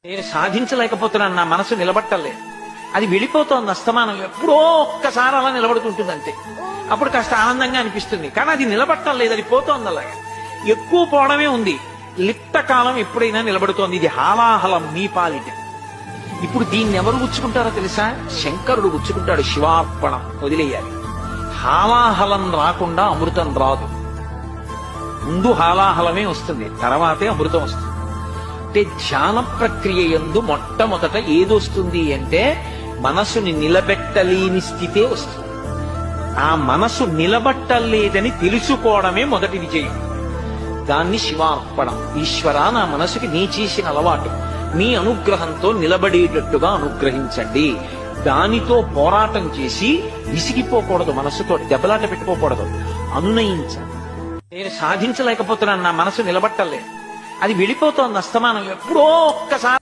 నేను సాధించలేకపోతున్నాను, నా మనసు నిలబట్టలేదు, అది వెళ్ళిపోతోంది అస్తమానం, ఎప్పుడో ఒక్కసారి అలా నిలబడుతుంటుంది అంతే. అప్పుడు కాస్త ఆనందంగా అనిపిస్తుంది, కానీ అది నిలబట్టం లేదు, అది పోతోంది అలాగా. ఎక్కువ పోవడమే ఉంది, లిప్త కాలం ఎప్పుడైనా నిలబడుతోంది. ఇది హాలాహలం మీ పాలిట. ఇప్పుడు దీన్ని ఎవరు గుచ్చుకుంటారో తెలుసా? శంకరుడు గుచ్చుకుంటాడు. శివార్పణం వదిలేయాలి. హాలాహలం రాకుండా అమృతం రాదు. ముందు హాలాహలమే వస్తుంది, తర్వాతే అమృతం వస్తుంది. అంటే ధ్యాన ప్రక్రియ యందు మొట్టమొదట ఏదొస్తుంది అంటే మనసుని నిలబెట్టలేని స్థితే వస్తుంది. ఆ మనసు నిలబట్టలేదని తెలుసుకోవడమే మొదటి విజయం. దాన్ని శివార్పణం. ఈశ్వర, నా మనసుకి నీ చేసిన అలవాటు నీ అనుగ్రహంతో నిలబడేటట్టుగా అనుగ్రహించండి. దానితో పోరాటం చేసి విసిగిపోకూడదు, మనసుతో దెబ్బలాట పెట్టుకోకూడదు, అనునయించాలి. నేను సాధించలేకపోతున్నాను, నా మనసు నిలబట్టలేదు, అది వెళ్ళిపోతోంది అస్తమానం, ఎప్పుడో ఒక్కసారి